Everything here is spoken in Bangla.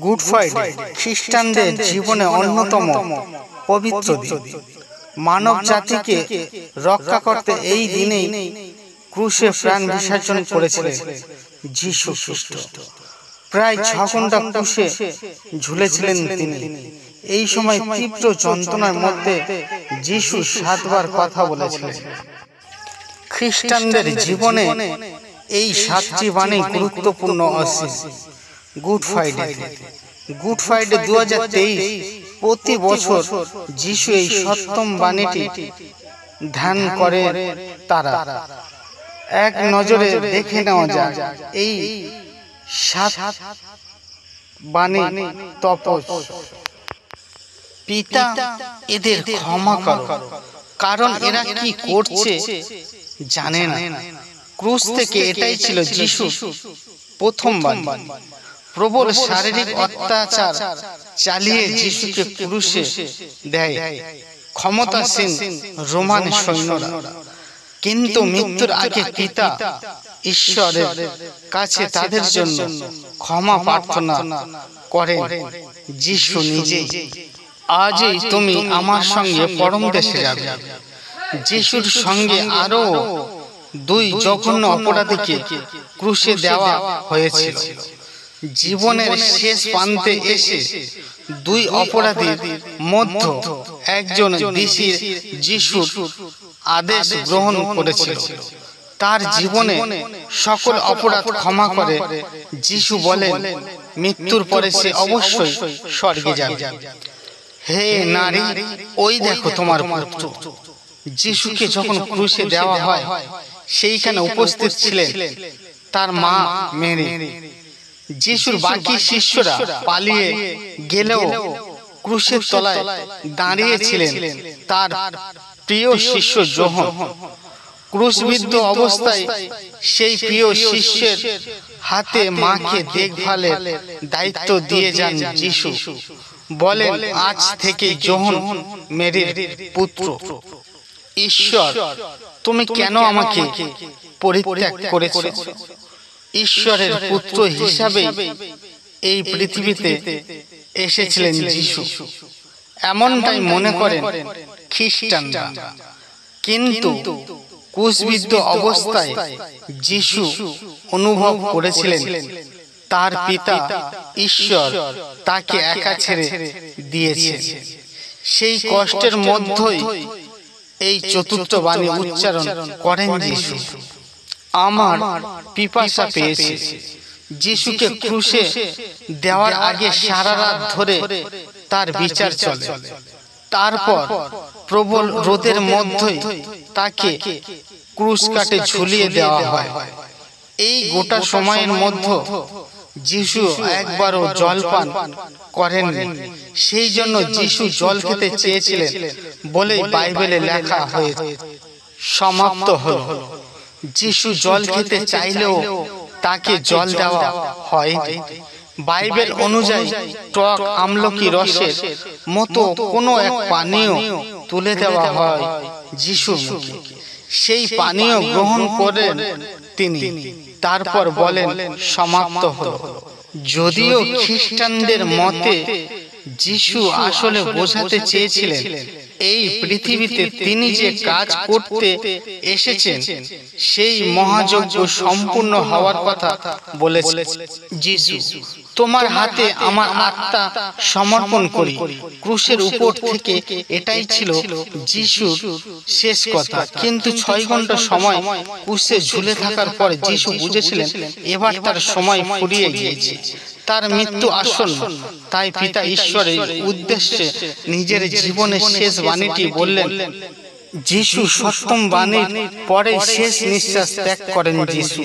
গুড ফ্রাইডে খ্রিস্টানদের জীবনে অন্যতম পবিত্র দিন। মানব জাতিকে রক্ষা করতে এই দিনেই ক্রুশে প্রাণ বিসর্জন করেছিলেন যীশু খ্রিস্ট। প্রায় 6 ঘন্টা ক্রুশে ঝুলেছিলেন তিনি। এই সময় তীব্র যন্ত্রণার মধ্যে যীশু 7 বার কথা বলেছিলেন। খ্রিস্টানদের জীবনে এই 7টি বাণী গুরুত্বপূর্ণ আছে। গুড ফ্রাইডে 2023 প্রতি বছর যীশু এই সপ্তম বাণীটি ধ্যান করে। তারা এক নজরে দেখে নেওয়া যায় এই 7 বাণী তপস। পিতা, এদের ক্ষমা করো, কারণ এরা কি করছে জানে না। ক্রুশ থেকে এটাই ছিল যীশুর প্রথম বাণী। প্রবল শারীরিক অত্যাচার চালিয়ে যীশুকে ক্রুশে দেয় ক্ষমতাসীন রোমান সৈন্যরা। কিন্তু মৃত্যুর আগে পিতা ঈশ্বরের কাছে তাদের জন্য ক্ষমা প্রার্থনা করেন যীশু নিজেই। আজই তুমি আমার সঙ্গে পরম দেশে যাবে। যীশুর সঙ্গে আরো 2 জঘন্য অপরাধীকে ক্রুশে দেওয়া হয়েছিল। জীবনের শেষ প্রান্তে এসে 2 অপরাধীর মধ্যে একজন যীশুর আদেশ গ্রহণ করেছিল। তার জীবনে সকল অপরাধ ক্ষমা করে যীশু বলেন মৃত্যুর পরে সে অবশ্যই স্বর্গে যাবে। হে নারী, ওই দেখো তোমার পুত্র। যীশুকে যখন ক্রুশে দেওয়া হয় সেইখানে উপস্থিত ছিলেন তার মা মেরি। যীশুর বাকি শিষ্যরা পালিয়ে গেলেও ক্রুশের তলায় দাঁড়িয়েছিলেন তার প্রিয় শিষ্য যোহন। ক্রুশবিদ্ধ অবস্থায় সেই প্রিয় শিষ্যের হাতে মাকে দেখভালের দায়িত্ব দিয়ে যান যীশু। বলেন, আজ থেকে যোহন মেরির পুত্র। ঈশ্বর, তুমি কেন আমাকে পরিত্যাগ করেছো? ঈশ্বরের পুত্র হিসাবে এই পৃথিবীতে এসেছিলেন যীশু, এমনটাই মনে করেন খ্রিস্টানরা। কিন্তু ক্রুশবিদ্ধ অবস্থায় যীশু অনুভব করেছিলেন তার পিতা ঈশ্বর তাকে একা ছেড়ে দিয়েছে। সেই কষ্টের মধ্যেই এই চতুর্থ বাণী উচ্চারণ করেন যীশু, আমার পিপাসা পেয়েছে। যীশুকে ক্রুশে দেওয়ার আগে সারা রাত ধরে তার বিচার চলে। তারপর প্রবল রোদের মধ্যেই তাকে ক্রুশ কাটে ঝুলিয়ে দেওয়া হয়। এই গোটা সময়ের মধ্যে যীশু একবারও জল পান করেননি। সেই জন্য যীশু জল খেতে চেয়েছিলেন বলে বাইবেলে লেখা হয়েছে। সমাপ্ত হলো। যীশু জল খেতে চাইলেও তাকে জল দেওয়া হয়নি। বাইবেল অনুযায়ী টক আমলকি রসের মতো কোনো এক পানীয় তুলে দেওয়া হয় যীশুর মুখে। সেই পানীয় গ্রহণ করেন তিনি। তারপর বলেন, সমাপ্ত হলো। যদিও খ্রিস্টানদের মতে যীশু আসলে বোঝাতে চেয়েছিলেন এই পৃথিবীতে তিনি যে কাজ করতে এসেছেন সেই মহাযজ্ঞ সম্পূর্ণ হওয়ার কথা বলেছেন। যীশু, তোমার হাতে আমার আত্মা সমর্পণ করি। ক্রুশের উপর থেকে এটাই ছিল যীশুর শেষ কথা। কিন্তু 6 ঘন্টা সময় ক্রুশে ঝুলে থাকার পর যীশু বুঝেছিলেন এবার তার সময় ফুরিয়ে গিয়েছে, তার মৃত্যু আসন্ন। তাই পিতা ঈশ্বরের উদ্দেশ্যে নিজের জীবনের শেষ বাণীটি বললেন। যীশু সপ্তম বাণীর পরে শেষ নিঃশ্বাস ত্যাগ করেন। যীশু